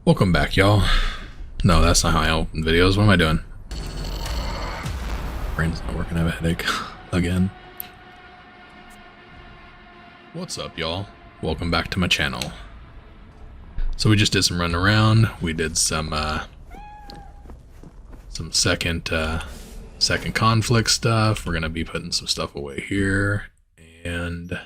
Welcome back, y'all. No, that's not how I open videos. What am I doing? Brain's not working. I have a headache again. What's up, y'all? Welcome back to my channel. So we just did some running around. We did some second conflict stuff. We're gonna be putting some stuff away here, and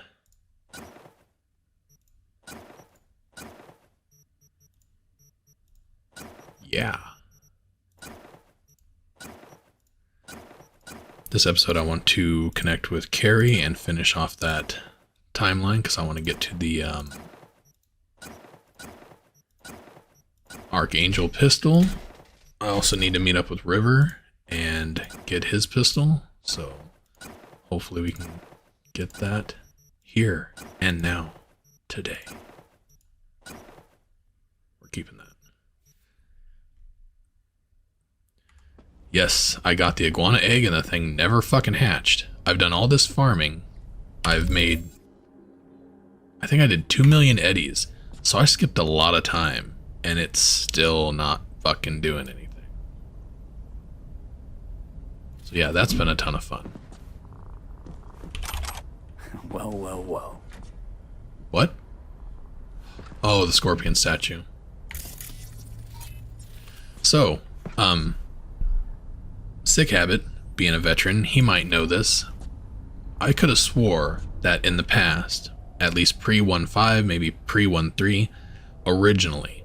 yeah. This episode I want to connect with Carrie and finish off that timeline because I want to get to the Archangel pistol. I also need to meet up with River and get his pistol, so hopefully we can get that here and now, today. We're keeping that. Yes, I got the iguana egg and the thing never fucking hatched. I've done all this farming. I've made, I think I did 2 million eddies. So I skipped a lot of time and it's still not fucking doing anything. So yeah, that's been a ton of fun. Well. What? Oh, the scorpion statue. So, Sick Habit, being a veteran, he might know this. I could have swore that in the past, at least pre-1.5, maybe pre-1.3, originally,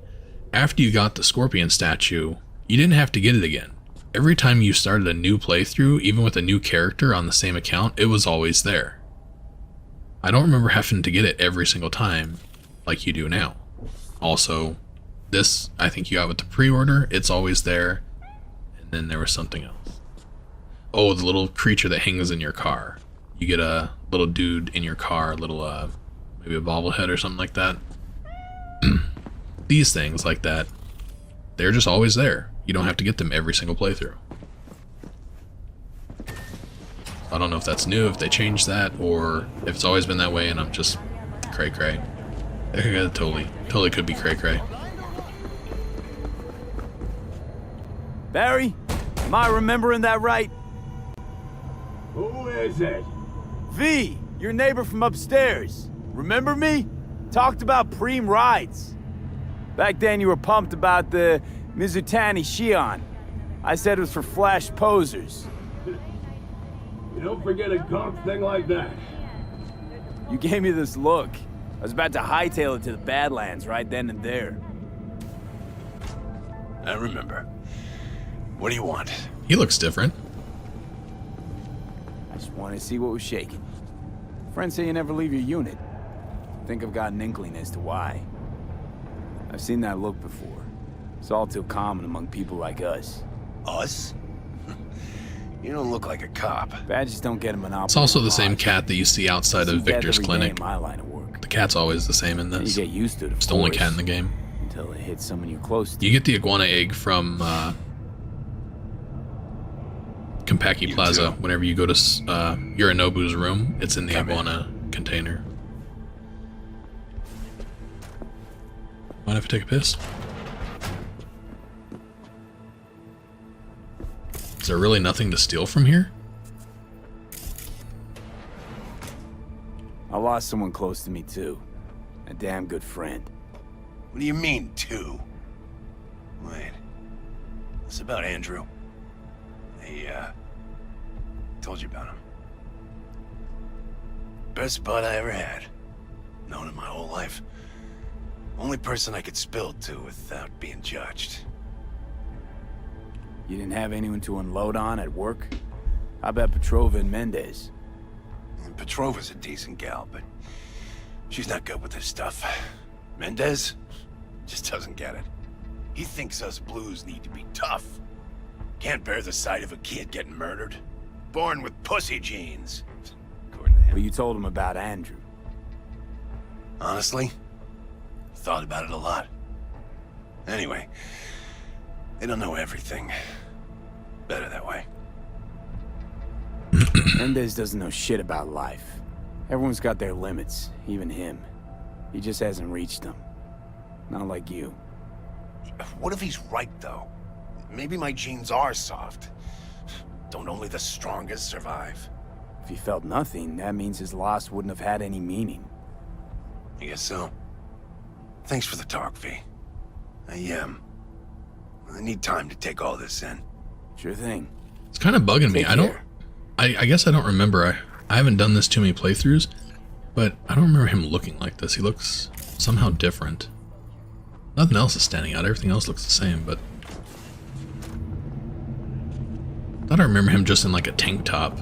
after you got the scorpion statue, you didn't have to get it again. Every time you started a new playthrough, even with a new character on the same account, it was always there. I don't remember having to get it every single time like you do now. Also, this, I think you got with the pre-order, it's always there, and then there was something else. Oh, the little creature that hangs in your car. You get a little dude in your car, a little, maybe a bobblehead or something like that. These things like that, they're just always there. You don't have to get them every single playthrough. I don't know if that's new, if they changed that, or if it's always been that way and I'm just cray-cray. Totally could be cray-cray. Barry, am I remembering that right? Who is it? V, your neighbor from upstairs. Remember me? Talked about preem rides. Back then you were pumped about the Mizutani Shion. I said it was for flash posers. You don't forget a gaunt thing like that. You gave me this look. I was about to hightail it to the Badlands right then and there. I remember. What do you want? He looks different. I just wanted to see what was shaking. Friends say you never leave your unit. I think I've got an inkling as to why. I've seen that look before. It's all too common among people like us. Us? You don't look like a cop. Badges don't get a monopoly. It's also the same cat that you see outside of Victor's clinic. My line of work. The cat's always the same in this. You get used to it. It's the only cat in the game. Until it hits someone you're close to. You get the iguana egg from Compaki Plaza. Whenever you go to Yorinobu's room, it's in the iguana container. Mind if I take a piss? Is there really nothing to steal from here? I lost someone close to me too. A damn good friend. What do you mean, two? Wait. It's about Andrew. I told you about him. Best bud I ever had. Known him my whole life. Only person I could spill to without being judged. You didn't have anyone to unload on at work? How about Petrova and Mendez? And Petrova's a decent gal, but she's not good with this stuff. Mendez just doesn't get it. He thinks us blues need to be tough. Can't bear the sight of a kid getting murdered. Born with pussy genes. According to him. But you told him about Andrew. Honestly, thought about it a lot. Anyway, they don't know everything. Better that way. Mendez doesn't know shit about life. Everyone's got their limits, even him. He just hasn't reached them. Not like you. What if he's right, though? Maybe my genes are soft. Don't only the strongest survive? If he felt nothing, that means his loss wouldn't have had any meaning. I guess so. Thanks for the talk, V. I need time to take all this in. Sure thing. It's kind of bugging me. Take I don't. care. I guess I don't remember. I haven't done this too many playthroughs, but I don't remember him looking like this. He looks somehow different. Nothing else is standing out. Everything else looks the same, but I thought I remember him just in like a tank top.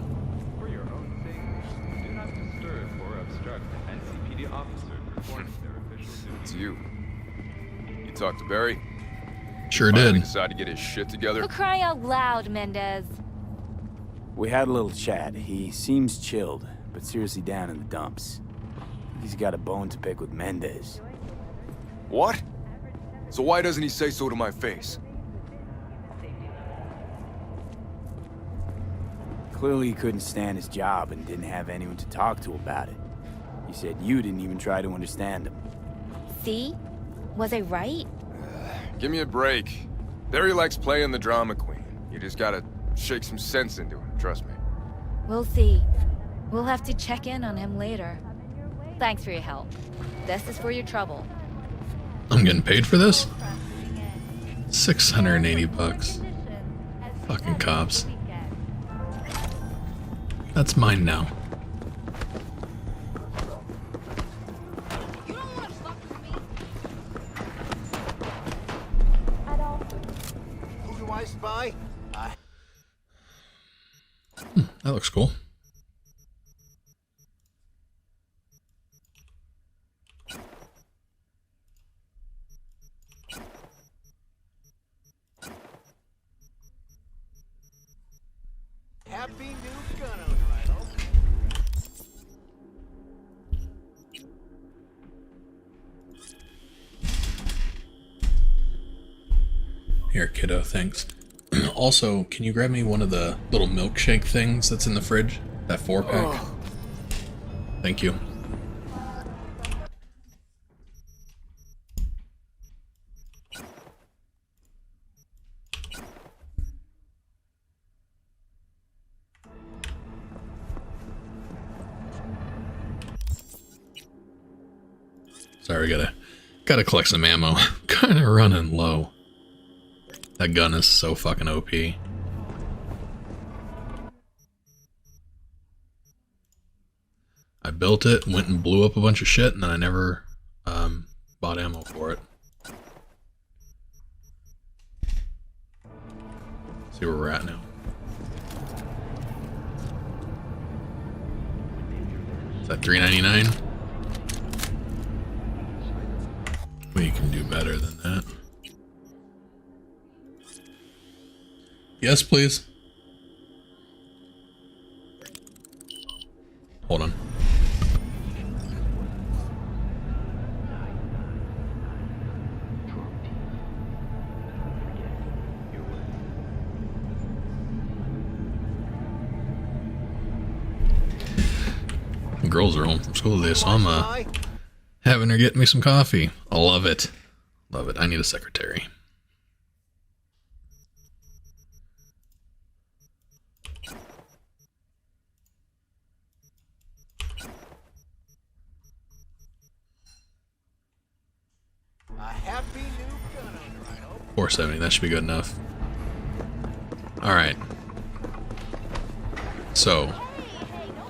For your own sake, do not disturb or obstruct NCPD officer performing their official duties. It's you. You talked to Barry? Sure Finally did. decided to get his shit together? For crying out loud, Mendez. We had a little chat. He seems chilled, but seriously down in the dumps. He's got a bone to pick with Mendez. What? So why doesn't he say so to my face? Clearly he couldn't stand his job and didn't have anyone to talk to about it. He said you didn't even try to understand him. See? Was I right? Give me a break. Barry likes playing the drama queen. You just gotta shake some sense into him, trust me. We'll see. We'll have to check in on him later. Thanks for your help. This is for your trouble. I'm getting paid for this? 680 bucks. Fucking cops. That's mine now. Who do I spy? That looks cool. Happy new gun owner, I hope. Here, kiddo, thanks. Also, can you grab me one of the little milkshake things that's in the fridge? That 4-pack? Thank you. Sorry, gotta collect some ammo. Kinda running low. That gun is so fucking OP. I built it, went and blew up a bunch of shit, and then I never bought ammo for it. See where we're at now. Is that $3.99? We can do better than that. Yes, please. Hold on. The girls are home from school today, so I'm having her get me some coffee. I love it. Love it. I need a secretary. A happy new gun owner, I hope. 470, that should be good enough. Alright. So,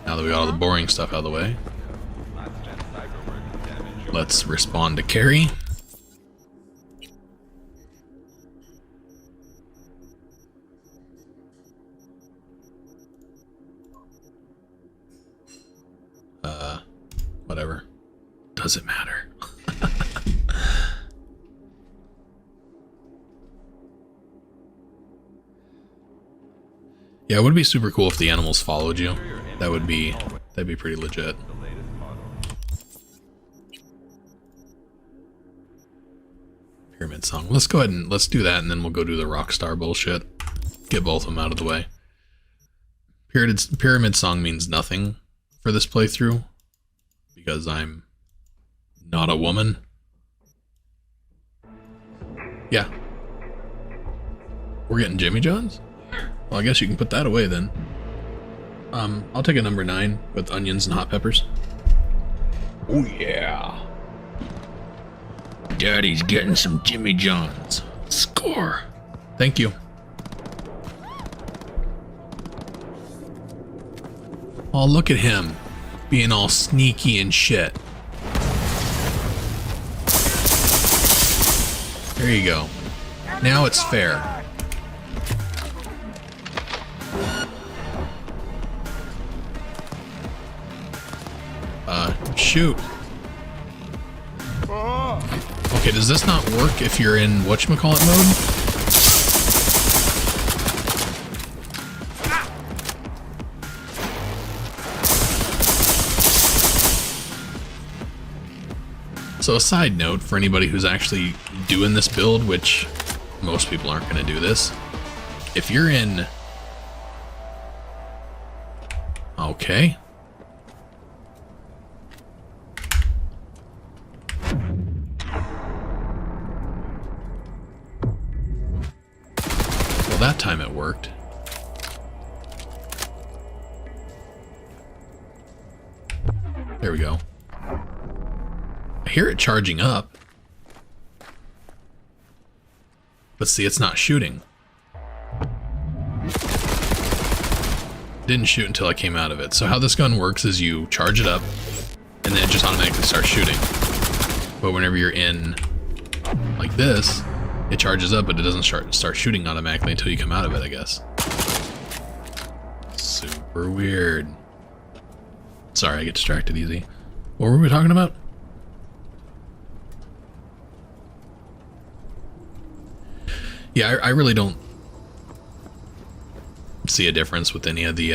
now that we got all the boring stuff out of the way, let's respond to Carrie. Whatever. Doesn't matter. Yeah, it would be super cool if the animals followed you. That'd be pretty legit. Pyramid Song. Let's go ahead and let's do that, and then we'll go do the Rockstar bullshit. Get both of them out of the way. Pyramid Song means nothing for this playthrough because I'm not a woman. Yeah. We're getting Jimmy John's? Well, I guess you can put that away then. I'll take a number 9 with onions and hot peppers. Oh yeah. Daddy's getting some Jimmy John's. Score. Thank you. Oh, look at him. Being all sneaky and shit. There you go. Now it's fair. Shoot. Okay, does this not work if you're in whatchamacallit mode? So a side note for anybody who's actually doing this build, which most people aren't going to do this. If you're in... Okay. Well, that time it worked. There we go. I hear it charging up. But see, it's not shooting. Didn't shoot until I came out of it. So how this gun works is you charge it up, and then it just automatically starts shooting. But whenever you're in like this, it charges up, but it doesn't start shooting automatically until you come out of it, I guess. Super weird. Sorry, I get distracted easy. What were we talking about? Yeah, I really don't see a difference with any of the,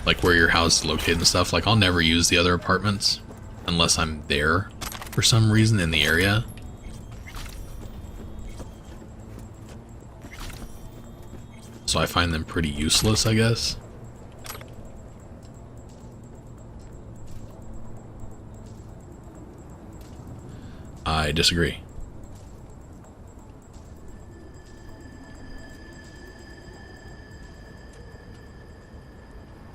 like where your house is located and stuff. Like, I'll never use the other apartments unless I'm there for some reason in the area. So I find them pretty useless, I guess. I disagree.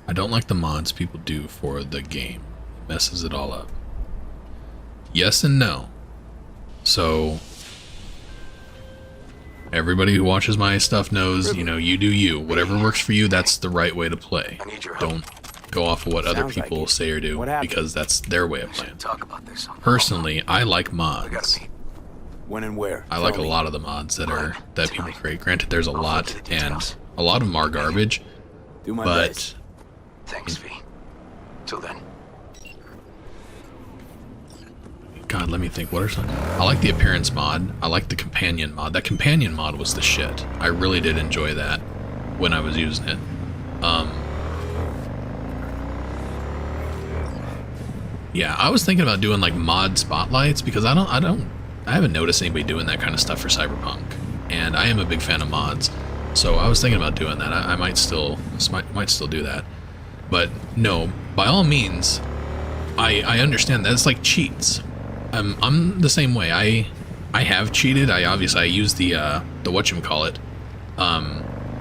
I don't like the mods people do for the game. It messes it all up. Yes and no. So everybody who watches my stuff knows, you know, you do you. Whatever works for you, that's the right way to play. Don't go off of what other people say or do, because that's their way of playing. Personally, I like mods. When and where? I like a lot of the mods that people create. Granted, there's a lot, and a lot of them are garbage, Do my but best. Thanks, V. Till then. God, let me think. What are some? I like the appearance mod. I like the companion mod. That companion mod was the shit. I really did enjoy that when I was using it. Yeah, I was thinking about doing like mod spotlights, because I haven't noticed anybody doing that kind of stuff for Cyberpunk, and I am a big fan of mods, so I was thinking about doing that. I might still do that. But no, by all means, I understand that it's like cheats. I'm the same way. I have cheated. I use the whatchamacallit,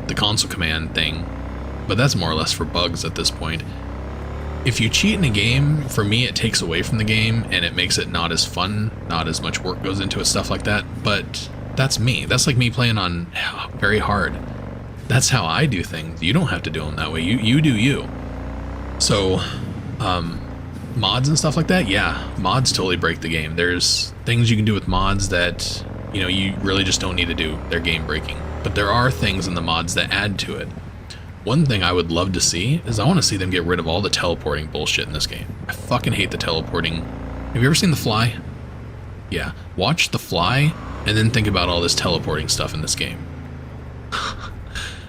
the console command thing, but that's more or less for bugs at this point. If you cheat in a game, for me it takes away from the game and it makes it not as fun, not as much work goes into it, stuff like that. But that's me. That's like me playing on very hard. That's how I do things. You don't have to do them that way. You do you. So, mods and stuff like that, yeah, mods totally break the game. There's things you can do with mods that, you know, you really just don't need to do. They're game breaking. But there are things in the mods that add to it. One thing I would love to see is I want to see them get rid of all the teleporting bullshit in this game. I fucking hate the teleporting. Have you ever seen The Fly? Yeah, watch The Fly and then think about all this teleporting stuff in this game.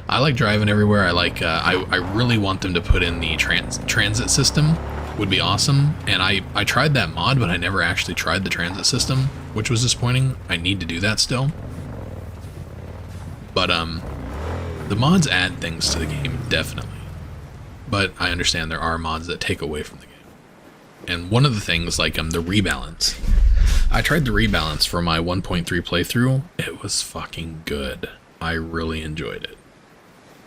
I like driving everywhere. I really want them to put in the transit system. Would be awesome. And I tried that mod, but I never actually tried the transit system, which was disappointing. I need to do that still. But the mods add things to the game, definitely. But I understand there are mods that take away from the game. And one of the things, like the rebalance. I tried the rebalance for my 1.3 playthrough. It was fucking good. I really enjoyed it.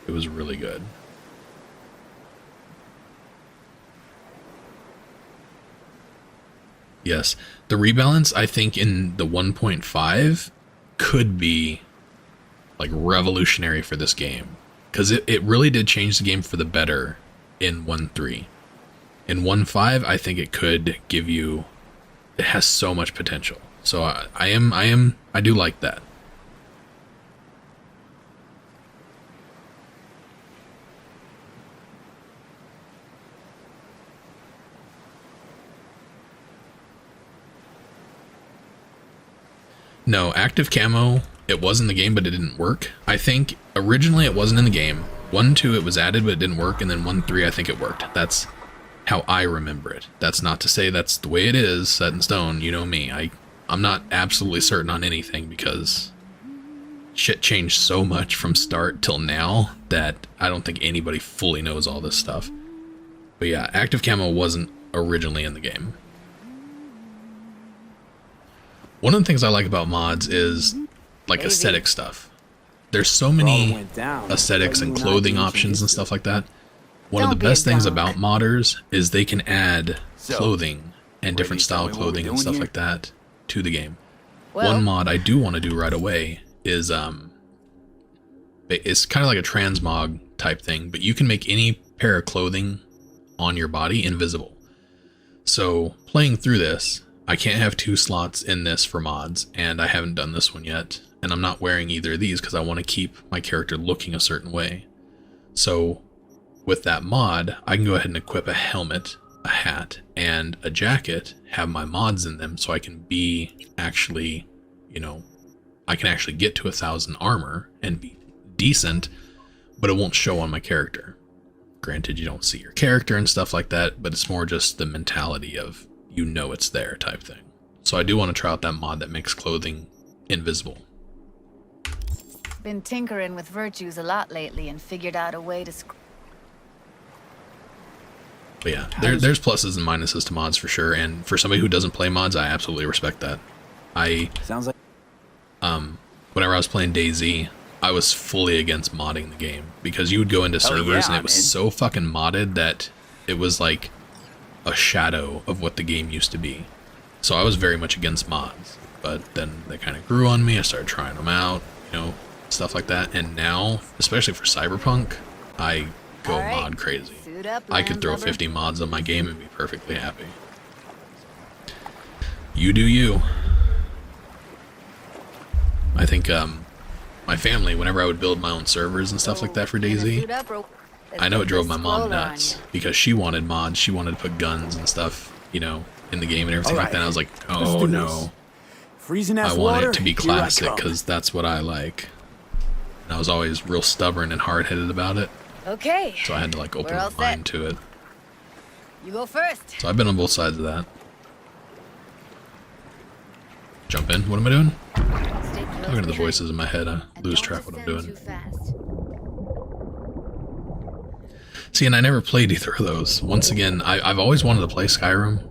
It was really good. Yes, the rebalance, I think, in the 1.5 could be like revolutionary for this game, because it really did change the game for the better in 1.3. In 1.5, I think it could give you, it has so much potential. So I do like that. No, active camo, it was in the game, but it didn't work. I think originally it wasn't in the game. 1.2 it was added, but it didn't work, and then 1.3 I think it worked. That's how I remember it. That's not to say that's the way it is, set in stone. You know me. I'm not absolutely certain on anything because shit changed so much from start till now that I don't think anybody fully knows all this stuff. But yeah, active camo wasn't originally in the game. One of the things I like about mods is like aesthetic stuff. There's so many aesthetics and clothing options and stuff like that. One of the best things about modders is they can add clothing and different style clothing and stuff like that to the game. One mod I do want to do right away is it's kind of like a transmog type thing, but you can make any pair of clothing on your body invisible. So playing through this, I can't have 2 slots in this for mods, and I haven't done this one yet, and I'm not wearing either of these because I want to keep my character looking a certain way. So with that mod, I can go ahead and equip a helmet, a hat, and a jacket, have my mods in them, so I can be actually, you know, I can actually get to 1,000 armor and be decent, but it won't show on my character. Granted, you don't see your character and stuff like that, but it's more just the mentality of, you know, it's there type thing. So I do want to try out that mod that makes clothing invisible. Been tinkering with virtues a lot lately and figured out a way to But yeah, there's pluses and minuses to mods for sure, and for somebody who doesn't play mods, I absolutely respect that. Sounds like Whenever I was playing DayZ, I was fully against modding the game because you would go into servers and it was so fucking modded that it was like a shadow of what the game used to be. So I was very much against mods, but then they kind of grew on me. I started trying them out, you know, stuff like that. And now, especially for Cyberpunk, I go mod crazy. I could throw 50 mods on my game and be perfectly happy. You do you. I think my family, whenever I would build my own servers and stuff like that for DayZ, I know it drove my mom nuts because she wanted mods. She wanted to put guns and stuff, you know, in the game and everything like that. And I was like, oh no, I want it to be classic because that's what I like. And I was always real stubborn and hard-headed about it. Okay. So I had to like open my mind to it. You go first. So I've been on both sides of that. Jump in. What am I doing? Talking to the voices in my head. I lose track of what I'm doing. See, and I never played either of those. Once again, I've always wanted to play Skyrim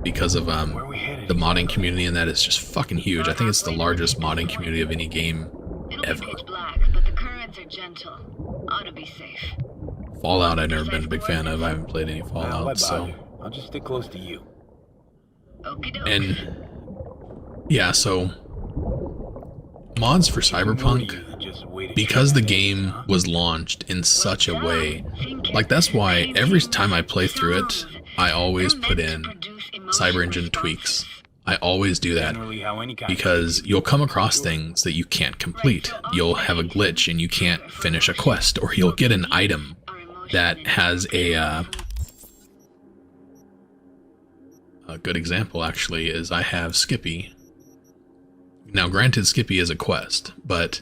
because of the modding community, and that is just fucking huge. I think it's the largest modding community of any game ever. Fallout I've never been a big fan of. I haven't played any Fallout, so I'll just stick close to you. and yeah, so mods for Cyberpunk, because the game was launched in such a way, like that's why every time I play through it, I always put in Cyber Engine tweaks. I always do that because you'll come across things that you can't complete. You'll have a glitch and you can't finish a quest, or you'll get an item that has a good example actually is I have Skippy. Now granted, Skippy is a quest, but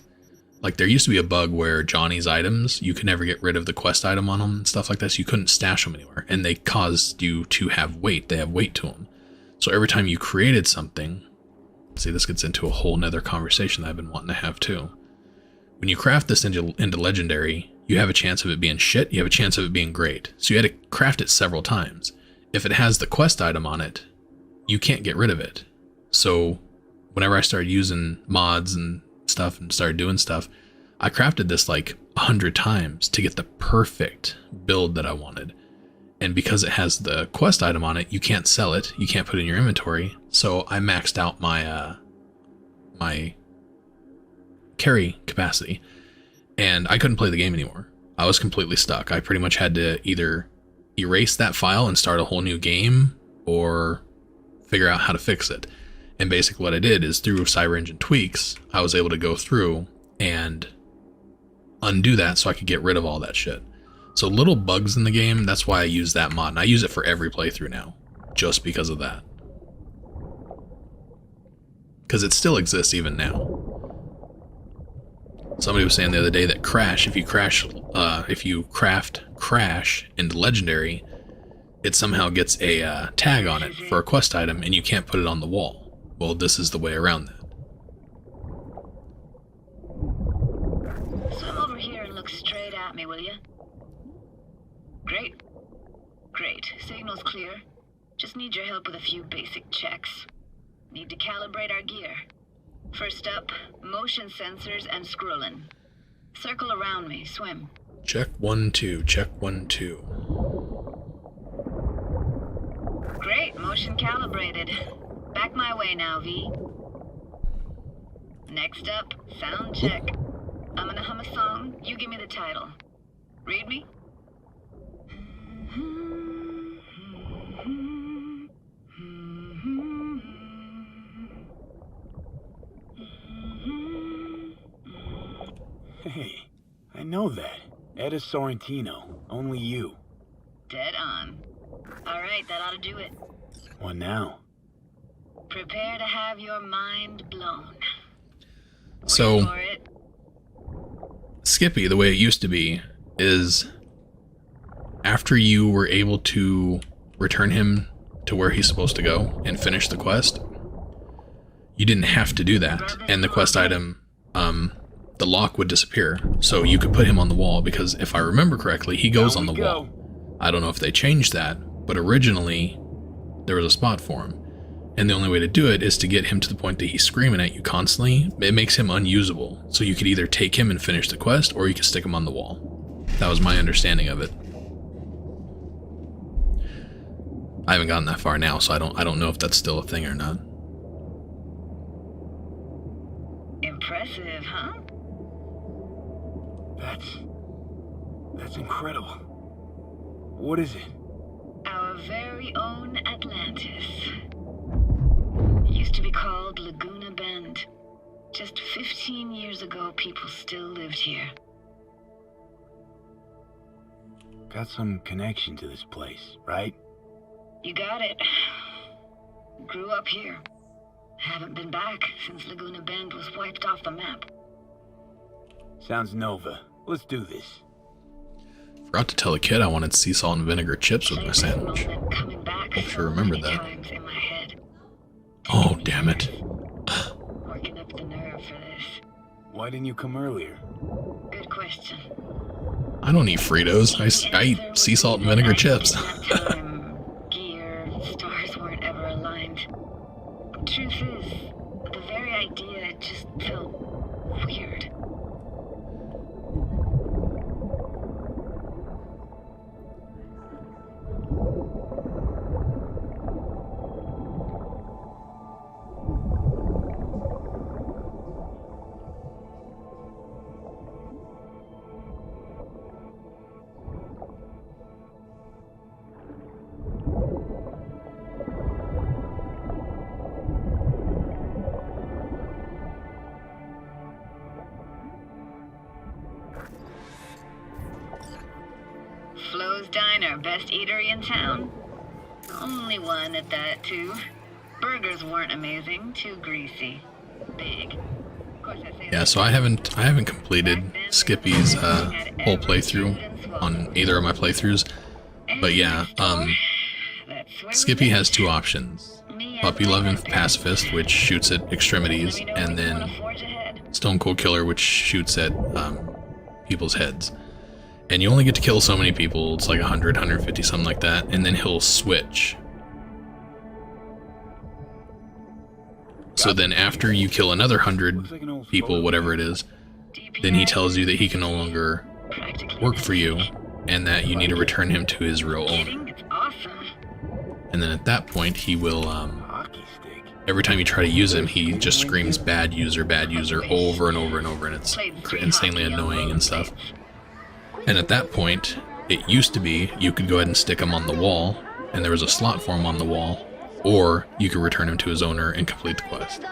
like there used to be a bug where Johnny's items, you could never get rid of the quest item on them and stuff like that, so you couldn't stash them anywhere, and they caused you to have weight. They have weight to them. So every time you created something, see, this gets into a whole nother conversation that I've been wanting to have too. When you craft this into Legendary, you have a chance of it being shit, you have a chance of it being great. So you had to craft it several times. If it has the quest item on it, you can't get rid of it. So whenever I started using mods and stuff and started doing stuff, I crafted this like 100 times to get the perfect build that I wanted. And because it has the quest item on it, you can't sell it. You can't put it in your inventory. So I maxed out my my carry capacity, and I couldn't play the game anymore. I was completely stuck. I pretty much had to either erase that file and start a whole new game, or figure out how to fix it. And basically what I did is, through CyberEngine tweaks, I was able to go through and undo that so I could get rid of all that shit. So little bugs in the game, that's why I use that mod, and I use it for every playthrough now, just because of that. Because it still exists even now. Somebody was saying the other day that Crash, if you craft Crash into Legendary, it somehow gets a tag on it for a quest item, and you can't put it on the wall. Well, this is the way around that. Swim over here and look straight at me, will you? Great. Great. Signal's clear. Just need your help with a few basic checks. Need to calibrate our gear. First up, motion sensors and scrolling. Circle around me. Swim. Check 1, 2. Check 1, 2. Great. Motion calibrated. Back my way now, V. Next up, sound check. I'm gonna hum a song. You give me the title. Read me? Hey, I know that. Etta Sorrentino. Only you. Dead on. Alright, that ought to do it. What now? Prepare to have your mind blown. So, Wait for it. Skippy, the way it used to be, is after you were able to return him to where he's supposed to go and finish the quest, you didn't have to do that. And the quest item, the lock would disappear. So you could put him on the wall, because if I remember correctly, he goes on the wall. I don't know if they changed that, but originally there was a spot for him. And the only way to do it is to get him to the point that he's screaming at you constantly. It makes him unusable. So you could either take him and finish the quest, or you could stick him on the wall. That was my understanding of it. I haven't gotten that far now, so I don't know if that's still a thing or not. Impressive, huh? That's incredible. What is it? Our very own Atlantis. Used to be called Laguna Bend. Just 15 years ago, people still lived here. Got some connection to this place, right? You got it. Grew up here. Haven't been back since Laguna Bend was wiped off the map. Sounds Nova. Let's do this. Forgot to tell the kid I wanted sea salt and vinegar chips with my sandwich. Hope she remembered that. Oh, damn it. Working up the nerve for this. Why didn't you come earlier? Good question. I don't eat Fritos. I eat sea salt and vinegar chips. Gear, stars weren't ever aligned. Truth is, the very idea just felt weird. Flo's Diner, best eatery in town. Only one at that, too. Burgers weren't amazing, too greasy. Big. Of course, I say Yeah, so I haven't completed Skippy's whole playthrough on either of my playthroughs. But yeah, Skippy has two options. Puppy Loving Pacifist, which shoots at extremities, and then Stone Cold Killer, which shoots at people's heads. And you only get to kill so many people, it's like 100, 150, something like that, and then he'll switch. So then after you kill another 100 people, whatever it is, then he tells you that he can no longer work for you and that you need to return him to his real owner. It's awesome. And then at that point, he will, every time you try to use him, he just screams bad user, over and over and over, and it's insanely annoying and stuff. And at that point, it used to be you could go ahead and stick him on the wall, and there was a slot for him on the wall, or you could return him to his owner and complete the quest.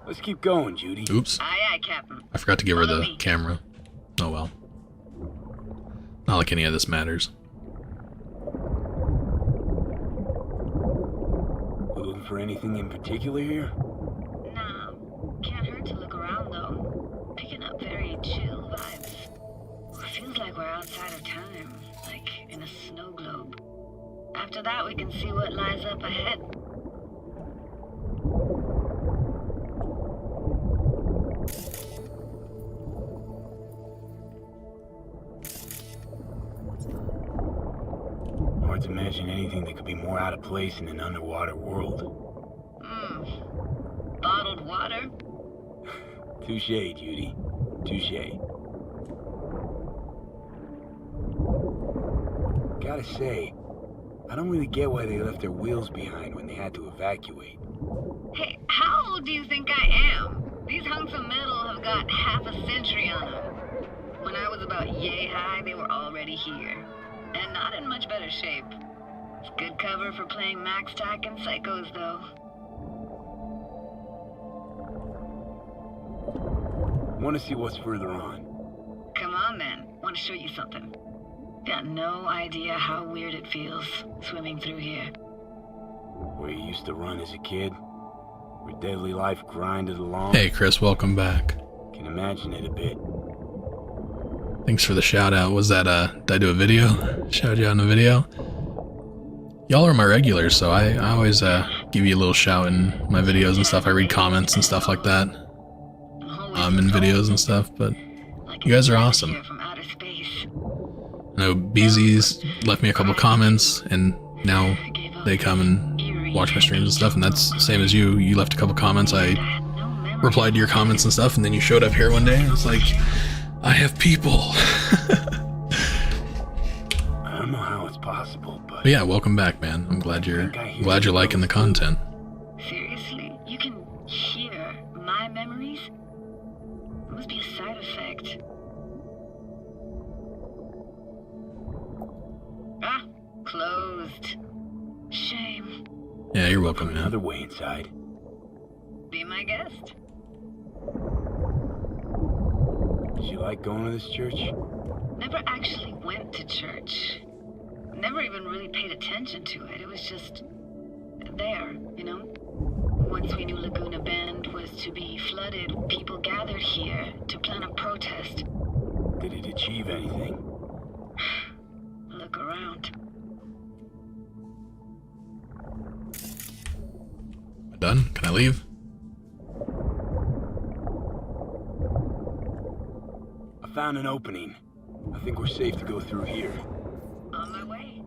Let's keep going, Judy. Oops. Aye, aye, Captain. I forgot to give her Follow the me. camera. Oh well. Not like any of this matters. You looking for anything in particular here? Nah, can't hurt to look around though. Picking up very chill vibes. Feels like we're outside of time, like in a snow globe. After that, we can see what lies up ahead. Hard to imagine anything that could be more out of place in an underwater world. Bottled water? Touche, Judy. Touche. Gotta say, I don't really get why they left their wheels behind when they had to evacuate. Hey, how old do you think I am? These hunks of metal have got half a century on them. When I was about yay high, they were already here. And not in much better shape. It's good cover for playing Max Tack and Psychos, though. Want to see what's further on? Come on, then. Want to show you something. Got no idea how weird it feels swimming through here. Where you used to run as a kid? Where daily life grinded along? Hey Chris, welcome back. Can imagine it a bit. Thanks for the shout out. Was that did I do a video? Shout you out in a video? Y'all are my regulars, so I always give you a little shout in my videos and stuff. I read comments and stuff like that. In videos and stuff, but you guys are awesome. I know BZ's left me a couple comments, and now they come and watch my streams and stuff, and that's the same as you. You left a couple comments, I replied to your comments and stuff, and then you showed up here one day, and it's like, I have people. I don't know how it's possible, but yeah, welcome back, man. I'm glad you're liking the content. Seriously? You can hear my memories? It must be a side effect. Ah, closed. Shame. Yeah, you're welcome, man. another way inside. Be my guest. Did you like going to this church? Never actually went to church. Never even really paid attention to it. It was just there, you know? Once we knew Laguna Bend was to be flooded, people gathered here to plan a protest. Did it achieve anything? Look around. Am I done? Can I leave? I found an opening. I think we're safe to go through here. On my way.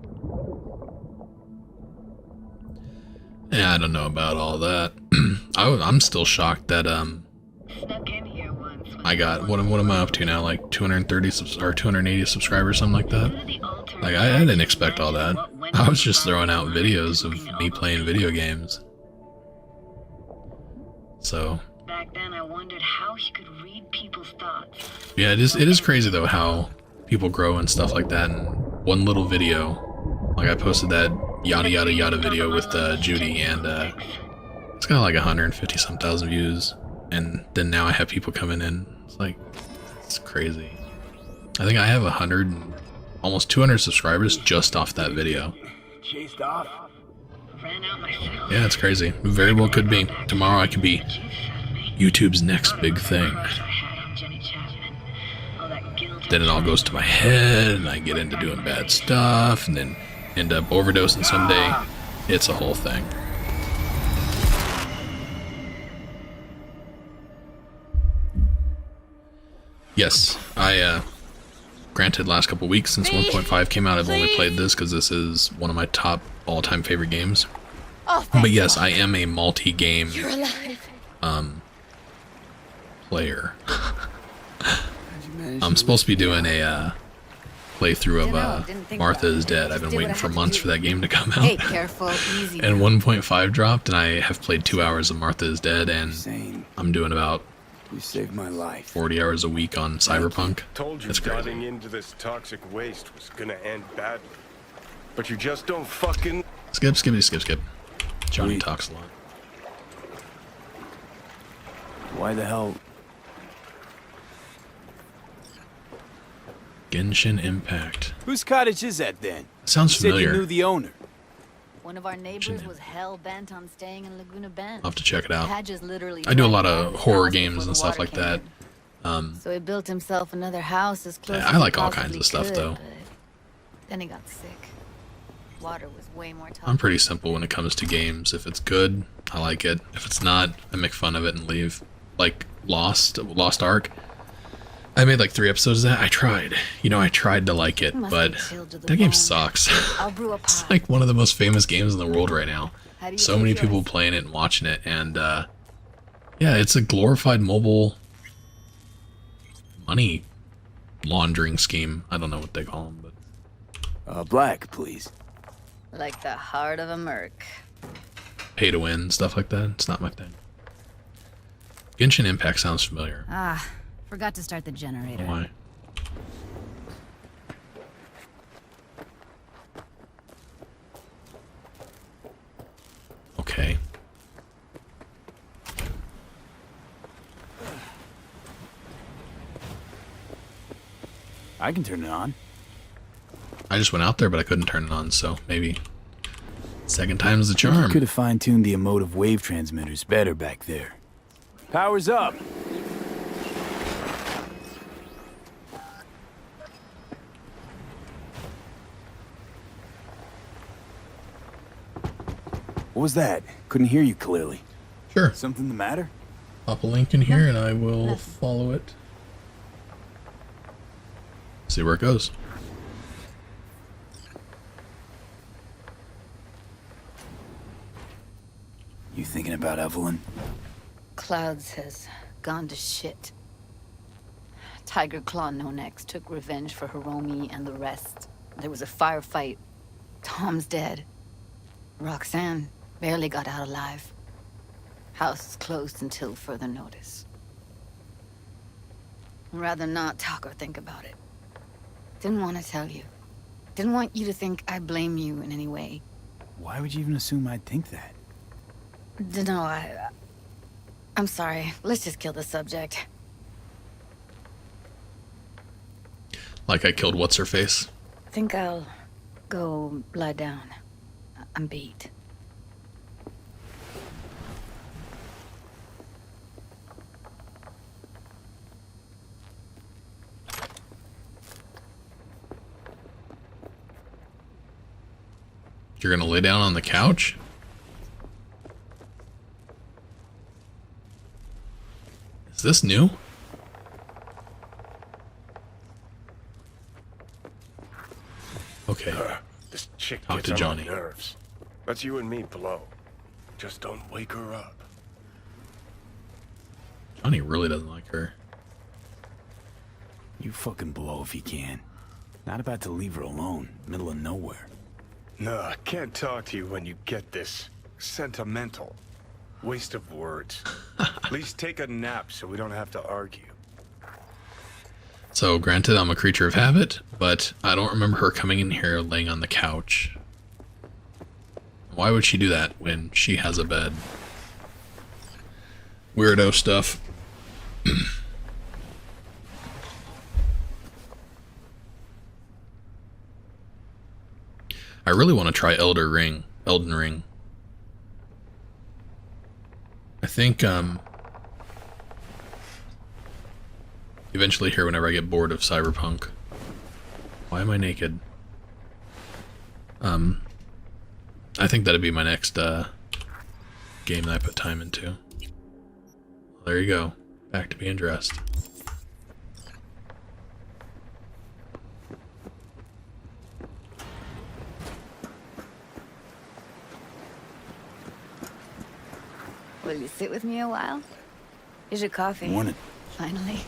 Yeah, I don't know about all that. I'm still shocked that Snuck in here once. I got what am I up to now? Like 230 or 280 subscribers, something like that. Like I didn't expect all that. I was just throwing out videos of me playing video games. So Back then, I wondered how he could read people's thoughts. yeah, it is crazy though how people grow and stuff like that. And one little video, like I posted that yada yada yada video with Judy, and it's got like 150 some thousand views, and then now I have people coming in. It's like, it's crazy. I think I have 100, almost 200 subscribers just off that video. Chased off? Ran out myself. Yeah, it's crazy. Very well could be. Tomorrow I could be YouTube's next big thing. Then it all goes to my head, and I get into doing bad stuff, and then end up overdosing someday. It's a whole thing. Yes, I, granted, last couple weeks since 1.5 came out, I've only played this because this is one of my top all-time favorite games. Oh, thank But yes, God. I am a multi-game You're alive. player. I'm supposed to be doing a playthrough of Martha is Dead. I've been waiting for months for that game to come out. Hey, careful, easy. And 1.5 dropped, and I have played 2 hours of Martha is Dead, and Insane. I'm doing about You saved my life. 40 hours a week on Cyberpunk. Told you That's crazy. diving into this toxic waste was gonna end badly. But you just don't fucking... Skip, skippity, skip, skip. Johnny Wait. talks a lot. Why the hell? Genshin Impact. Whose cottage is that then? Sounds You said you familiar. knew the owner. One of our neighbors was hell-bent on staying in Laguna Bend. I'll have to check it out. Hadges literally I do a lot drank of down his horror house games before and the stuff water like came that. in. So he built himself another house as close Yeah, as I he like all kinds possibly of stuff, could, though. but then he got sick. Water was way more toxic. I'm pretty simple when it comes to games. If it's good, I like it. If it's not, I make fun of it and leave. Like Lost Ark. I made like 3 episodes of that. I tried. I tried to like it, Must but be chilled to the that game bone. sucks. I'll brew a It's pie. like one of the most famous games in the world right now. How do you So take many yours? people playing it and watching it, and yeah, it's a glorified mobile money laundering scheme. I don't know what they call them, but Black, please. Like the heart of a merc. pay to win, stuff like that. It's not my thing. Genshin Impact sounds familiar. Ah, forgot to start the generator. Why? Okay. I can turn it on. I just went out there, but I couldn't turn it on, so maybe second time's the You charm. could have fine-tuned the emotive wave transmitters better back there. Power's up. What was that? Couldn't hear you clearly. Sure. Something the matter? Pop a link in here and I will follow it. See where it goes. You thinking about Evelyn? Clouds has gone to shit. Tiger Claw No Next took revenge for Hiromi and the rest. There was a firefight. Tom's dead. Roxanne barely got out alive. House is closed until further notice. I'd rather not talk or think about it. Didn't want to tell you. Didn't want you to think I blame you in any way. Why would you even assume I'd think that? No, I'm sorry. Let's just kill the subject. Like I killed what's-her-face. I think I'll go lie down. I'm beat. You're gonna lay down on the couch? Is this new? Okay. This chick Talk gets to on Johnny. my nerves. That's you and me below. Just don't wake her up. Johnny really doesn't like her. You fucking blow if you can. Not about to leave her alone, middle of nowhere. No, I can't talk to you when you get this sentimental. Waste of words. At least take a nap so we don't have to argue. So, granted, I'm a creature of habit, but I don't remember her coming in here laying on the couch. Why would she do that when she has a bed? Weirdo stuff. I really want to try Elden Ring. I think, eventually here whenever I get bored of Cyberpunk. Why am I naked? I think that'd be my next, game that I put time into. There you go. Back to being dressed. Will you sit with me a while? Here's your coffee. Morning. Finally.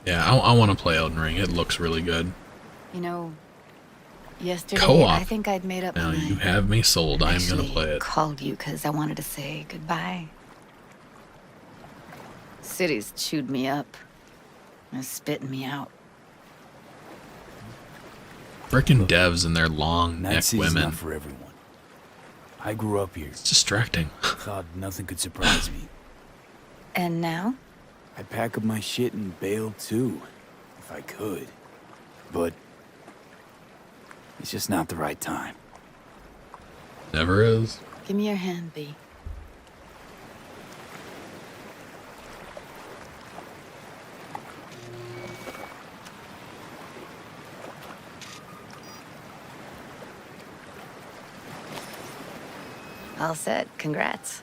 Yeah, I want to play Elden Ring. It looks really good. You know, yesterday Co-op. I think I'd made up Now my you mind. have me sold. I am going to Actually, play it. Called you because I wanted to say goodbye. City's chewed me up. And spitting me out. Frickin' devs and their long Night neck season's women. not for everyone. I grew up here. It's distracting. Thought nothing could surprise me. And now? I'd pack up my shit and bail too, if I could. But it's just not the right time. Never is. Give me your hand, B. All set. Congrats.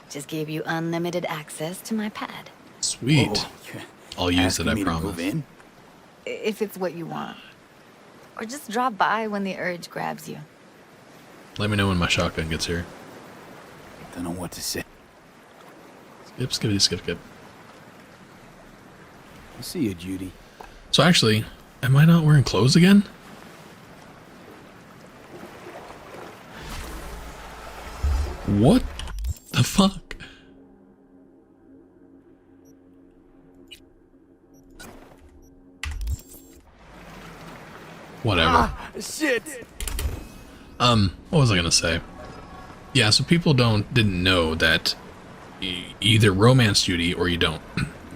Just gave you unlimited access to my pad. Sweet. Oh, you're I'll use it, asking I me to promise. move in? If it's what you want. Or just drop by when the urge grabs you. Let me know when my shotgun gets here. Don't know what to say. Skip, skip, skip, skip. I'll see you, Judy. So actually, am I not wearing clothes again? What the fuck? Whatever. Shit! What was I gonna say? Yeah, so people didn't know that you either romance Judy or you don't.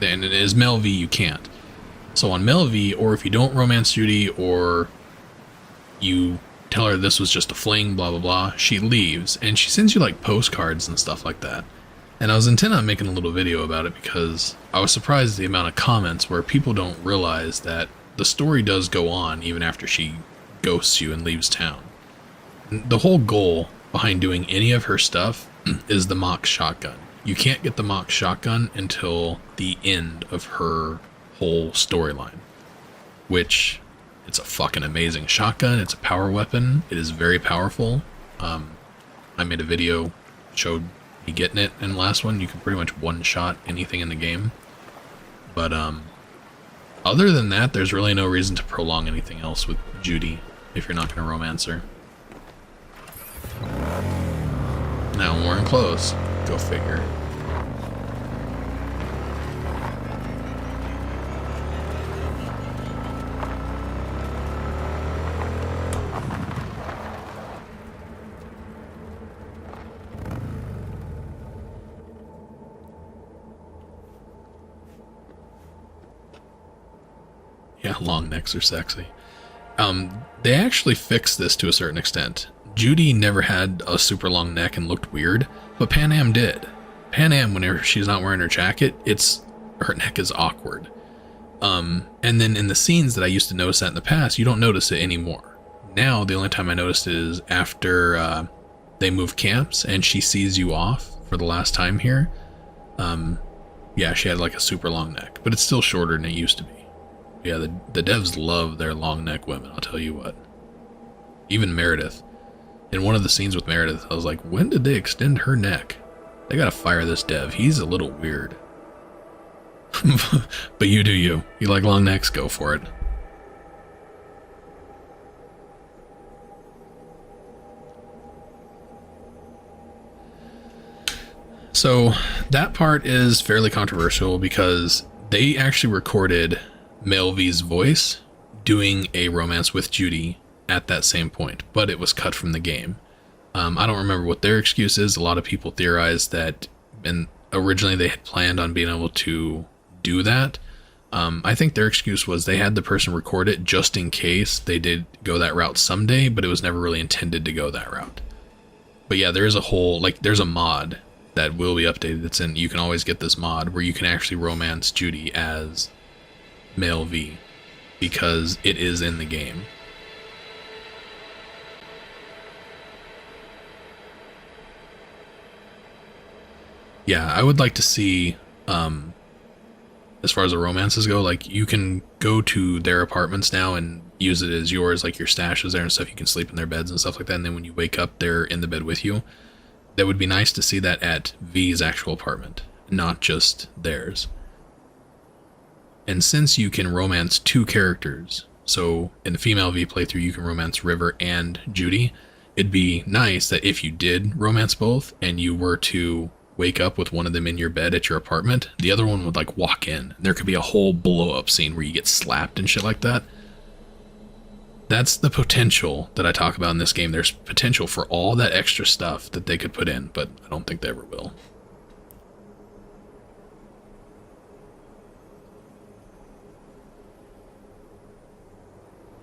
And it is Mel V, you can't. So on Mel V, or if you don't romance Judy, or you tell her this was just a fling, blah blah blah, she leaves and she sends you like postcards and stuff like that. And I was intent on making a little video about it because I was surprised at the amount of comments where people don't realize that the story does go on even after she ghosts you and leaves town. The whole goal behind doing any of her stuff is the mock shotgun. You can't get the mock shotgun until the end of her whole storyline, which it's a fucking amazing shotgun. It's a power weapon. It is very powerful. I made a video, showed me getting it in the last one. You can pretty much one-shot anything in the game. But other than that, there's really no reason to prolong anything else with Judy if you're not going to romance her. Now I'm wearing clothes. Go figure. Yeah, long necks are sexy. They actually fixed this to a certain extent. Judy never had a super long neck and looked weird, but Pan Am did. Pan Am, whenever she's not wearing her jacket, her neck is awkward. And then in the scenes that I used to notice that in the past, you don't notice it anymore. Now, the only time I noticed it is after they move camps and she sees you off for the last time here. Yeah, she had like a super long neck, but it's still shorter than it used to be. Yeah, the devs love their long neck women, I'll tell you what. Even Meredith. In one of the scenes with Meredith, I was like, when did they extend her neck? They gotta fire this dev. He's a little weird. But you do you. You like long necks, go for it. So that part is fairly controversial because they actually recorded Mel V's voice doing a romance with Judy at that same point, but it was cut from the game. I don't remember what their excuse is. A lot of people theorized that, and originally they had planned on being able to do that. I think their excuse was they had the person record it just in case they did go that route someday, but it was never really intended to go that route. But yeah, there is a whole, there's a mod that will be updated. It's in, you can always get this mod where you can actually romance Judy as Male V, because it is in the game. Yeah, I would like to see, as far as the romances go, you can go to their apartments now and use it as yours, your stash is there and stuff. You can sleep in their beds and stuff like that, and then when you wake up, they're in the bed with you. that would be nice to see that at V's actual apartment, not just theirs. And since you can romance 2 characters, so in the female V playthrough you can romance River and Judy, it'd be nice that if you did romance both and you were to wake up with one of them in your bed at your apartment, the other one would like walk in. There could be a whole blow up scene where you get slapped and shit like that. That's the potential that I talk about in this game. There's potential for all that extra stuff that they could put in, but I don't think they ever will.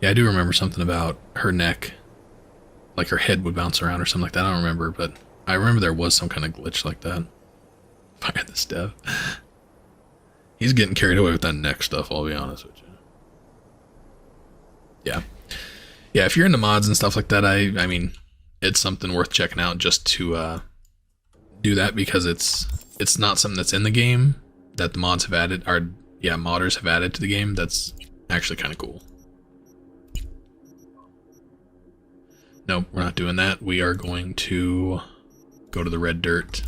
Yeah, I do remember something about her neck. Like her head would bounce around or something like that. I don't remember, but I remember there was some kind of glitch like that. Fire the Dev. He's getting carried away with that neck stuff, I'll be honest with you. Yeah. Yeah, if you're into mods and stuff like that, I mean, it's something worth checking out just to do that, because it's not something that's in the game that the mods have added, or yeah, modders have added to the game. That's actually kind of cool. No, we're not doing that. We are going to go to the red dirt.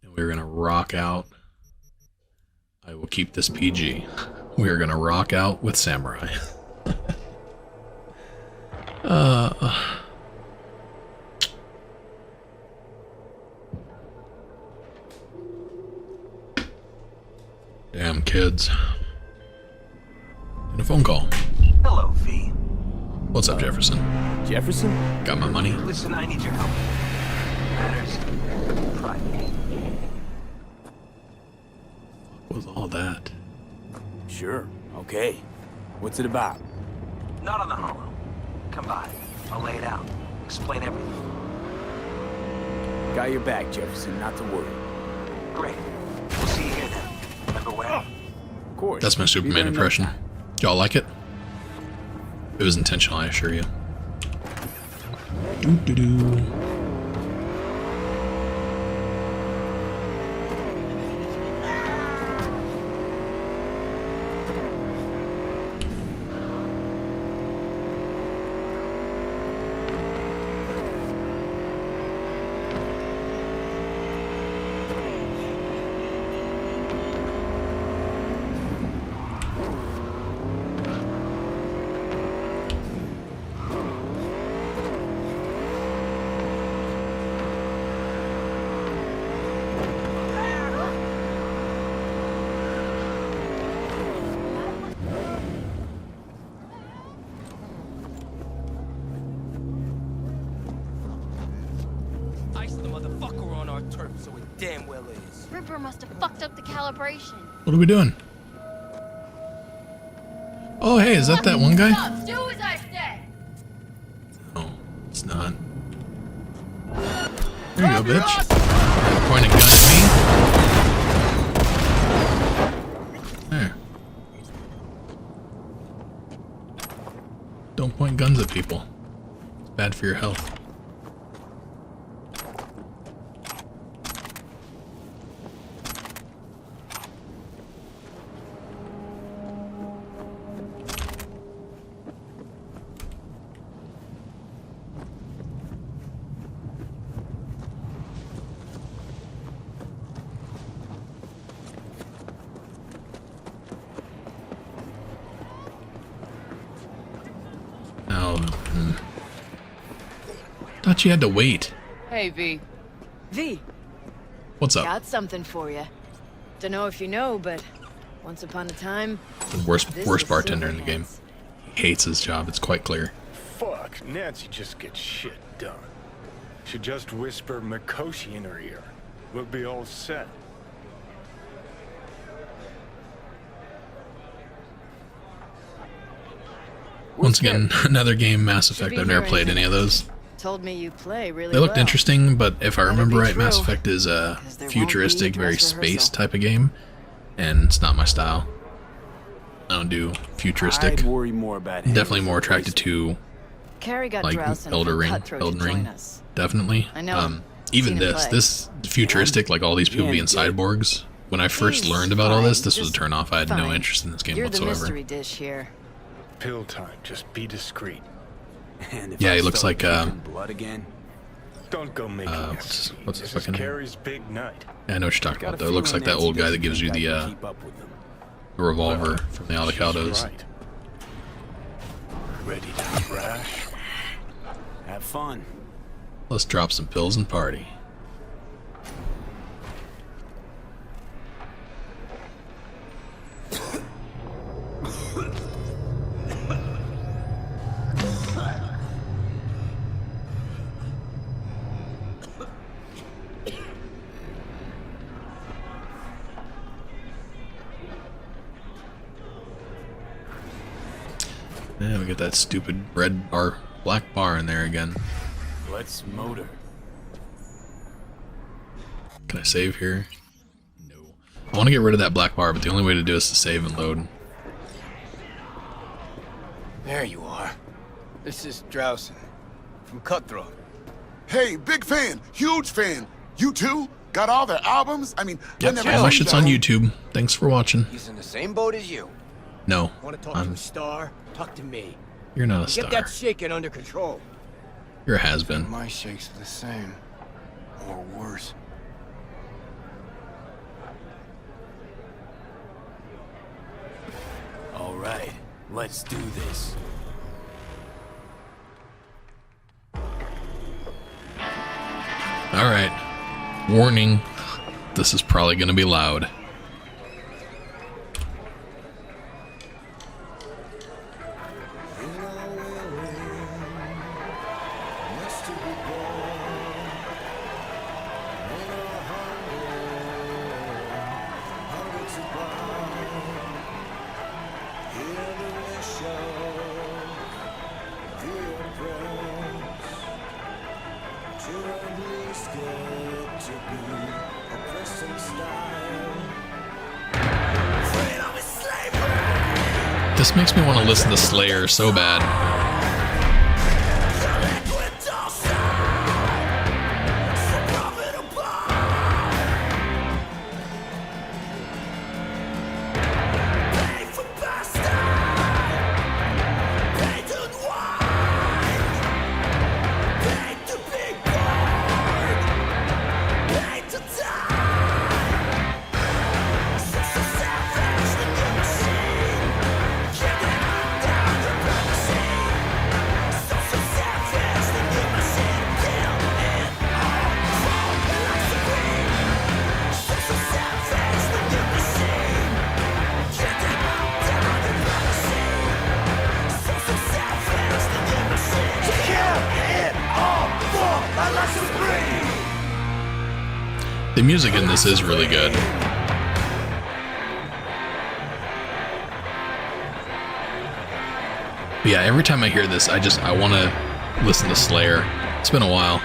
And we're going to rock out. I will keep this PG. We are going to rock out with Samurai. Damn kids. And a phone call. Hello, V. What's up, Jefferson? Jefferson? Got my money? Listen, I need your help. Matters private. What was all that? Sure. Okay. What's it about? Not on the hollow. Come by. I'll lay it out. Explain everything. Got your back, Jefferson. Not to worry. Great. We'll see you here then. Remember where? Of course. That's my Superman impression. Y'all like it? It was intentional, I assure you. Doo-doo-doo. So it damn well is. Ripper must have fucked up the calibration. What are we doing? Oh, hey, is that one guy? Stop, do as I say. No, it's not. There you go, bitch. Pointing a gun at me. There. Don't point guns at people. It's bad for your health. Thought you had to wait. Hey, V. V. What's up? Got something for you. Don't know if you know, but once upon a time, The worst bartender in the game. He hates his job, it's quite clear. Fuck, Nancy just gets shit done. Should just whisper Mikoshi in her ear. We'll be all set. Once again, another game, Mass Effect. I've never played any of those. told me you play really They looked well. interesting, but if I remember be right, Mass true, Effect is a 'cause there won't futuristic, be a very dress space rehearsal. type of game, and it's not my style. I don't do futuristic. I'd worry more about him. Definitely more attracted to Carrie got like drowsing Elden for Ring. Cutthroat to Elden join Ring, us. definitely. I know. Even Seen him this play. futuristic, like all these people Yeah, being good. cyborgs. When I first He's learned about all this, fine, this was a just turn off. I had no fine. interest in this game You're the whatsoever. mystery dish here. Pill time, just be discreet. And if Yeah, I he looks start like drinking blood again. Don't go making this. what's his This is fucking name? Carrie's big night. Yeah, I know what you're talking Got a about though. It looks like feeling that old Nancy guy that doesn't gives you think I the can keep up with them. revolver from the She's Avocados. right. Ready to crash? Have fun. Let's drop some pills and party. Yeah, we get that stupid red bar, black bar in there again. Let's motor. Can I save here? No. I want to get rid of that black bar, but the only way to do it is to save and load. There you are. This is Drowson from Cutthroat. Hey, big fan, huge fan. You too? Got all their albums? I mean, I Yep, never all my seen shit's that on one. YouTube. Thanks for watching. He's in the same boat as you. No, Want to talk to a star? Talk to me. you're not a Get that star. shaking under control. You're a has-been. My shakes are the same. Or worse. All right, let's do this. Alright. Warning. This is probably going to be loud. This makes me want to listen to Slayer so bad. The music in this is really good. But yeah, every time I hear this, I want to listen to Slayer. It's been a while.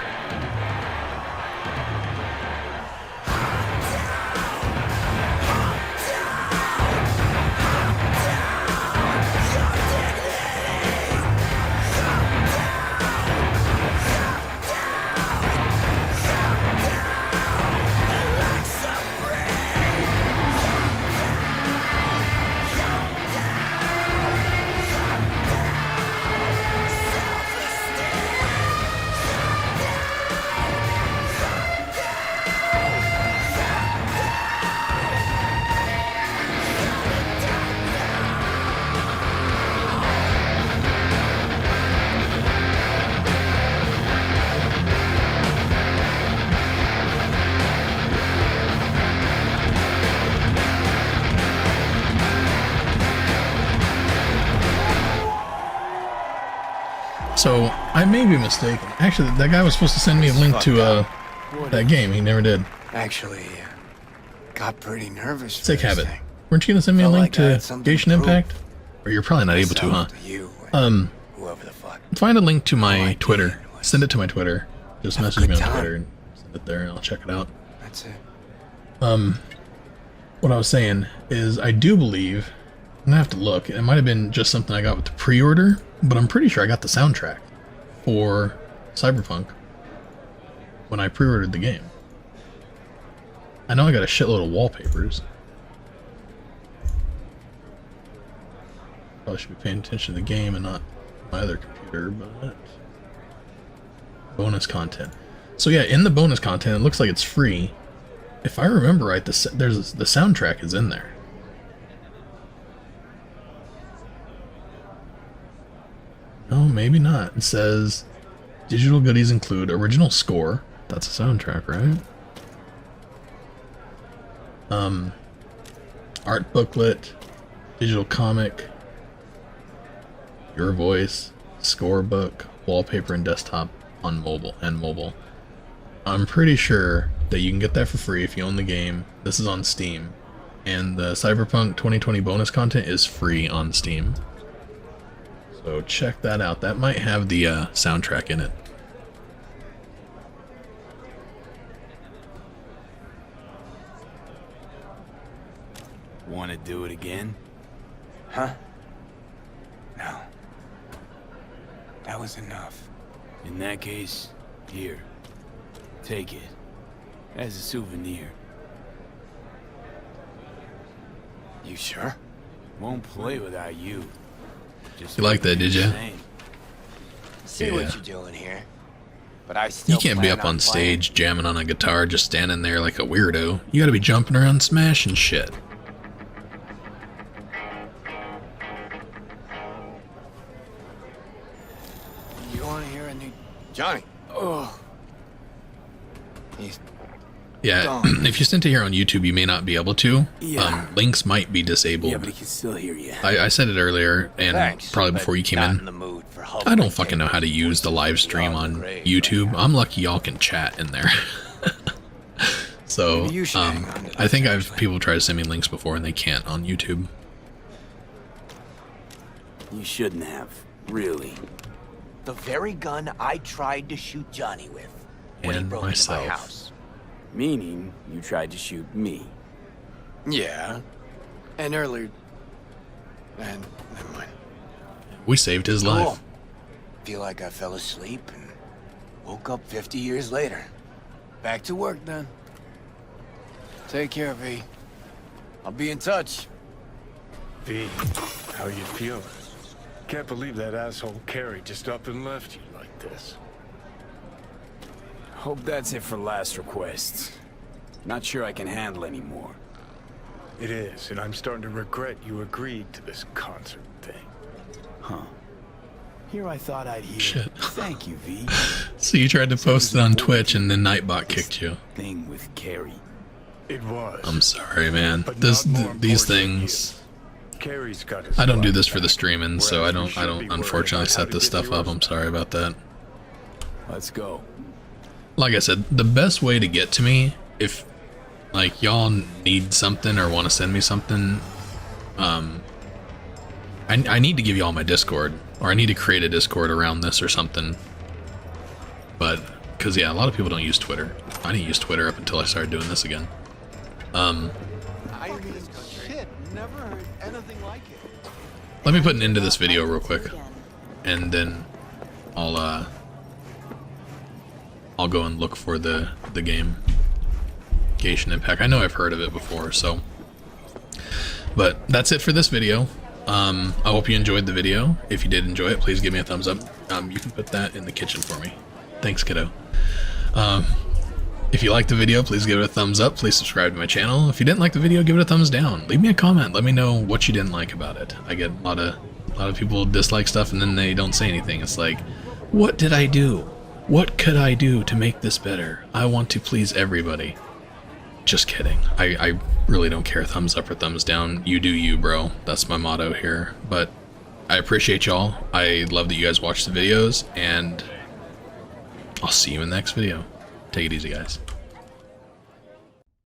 So, I may be mistaken. Actually, that guy was supposed to send me a link to that game. He never did. Actually, got pretty nervous. Sick habit. Weren't you going to send me a link to Genshin Impact? Or you're probably not able to, huh? Whoever the fuck. Find a link to my Twitter. Send it to my Twitter. Just message me on Twitter and send it there and I'll check it out. That's it. What I was saying is I do believe, I'm gonna have to look, it might have been just something I got with the pre-order, but I'm pretty sure I got the soundtrack for Cyberpunk when I pre-ordered the game. I know I got a shitload of wallpapers. Probably should be paying attention to the game and not my other computer. sure, but bonus content. So yeah, in the bonus content, it looks like it's free. If I remember right, the soundtrack is in there. Oh, maybe not. It says digital goodies include original score. That's a soundtrack, right? Art booklet, digital comic, your voice, score book, wallpaper, and desktop on mobile. I'm pretty sure that you can get that for free if you own the game. This is on Steam, and the Cyberpunk 2020 bonus content is free on Steam. So check that out. That might have the soundtrack in it. Want to do it again? Huh? No. That was enough. In that case, here. Take it. As a souvenir. You sure? Won't play without you. Just You like that, did ya? See Yeah. what you're doing here. But I still You can't be plan up on playing. stage jamming on a guitar just standing there like a weirdo. You gotta be jumping around smashing shit. You want to hear a new Johnny? Oh. He's Yeah, gone. if you sent it here on YouTube, you may not be able to. Yeah. Links might be disabled. Yeah, but he can still hear you. I said it earlier, and Thanks, probably but before you came not in. in the mood for I don't fucking know how to use the live stream on YouTube. I'm lucky y'all can chat in there. So, Maybe you should hang on to I think I've people try to send me links before and they can't on YouTube. You shouldn't have, really. The very gun I tried to shoot Johnny with when he And broke into my myself. house. Meaning, you tried to shoot me. Yeah. And earlier. And never mind. We saved his life. Cool. Feel like I fell asleep and woke up 50 years later. Back to work then. Take care, V. I'll be in touch. V, how you feeling? Can't believe that asshole Carrie just up and left you like this. Hope that's it for last requests. Not sure I can handle anymore. It is, and I'm starting to regret you agreed to this concert thing. Huh. Here I thought I'd hear. Shit. Thank you, V. So you tried to post it on Twitch and then Nightbot kicked you. Thing with Carrie. It was. I'm sorry, man. But This, not more these important than things. Carrie's got his I don't do life this for the back, streaming, so whereas I you don't should be worried unfortunately about how set to this get stuff up. yours I'm sorry about that. Let's go. Like I said, the best way to get to me, if like y'all need something or want to send me something, I need to give y'all my Discord, or I need to create a Discord around this or something. But because yeah, a lot of people don't use Twitter. I didn't use Twitter up until I started doing this again. I mean, shit, never heard anything like it. Let me put an end to this video real quick, and then I'll go and look for the game. Gation Impact. I know I've heard of it before, so. But that's it for this video. I hope you enjoyed the video. If you did enjoy it, please give me a thumbs up. You can put that in the kitchen for me. Thanks, kiddo. If you liked the video, please give it a thumbs up. Please subscribe to my channel. If you didn't like the video, give it a thumbs down. Leave me a comment. Let me know what you didn't like about it. I get a lot of people dislike stuff and then they don't say anything. It's like, what did I do? What could I do to make this better? I want to please everybody. Just kidding. I really don't care thumbs up or thumbs down. You do you, bro. That's my motto here. But I appreciate y'all. I love that you guys watch the videos, and I'll see you in the next video. Take it easy, guys.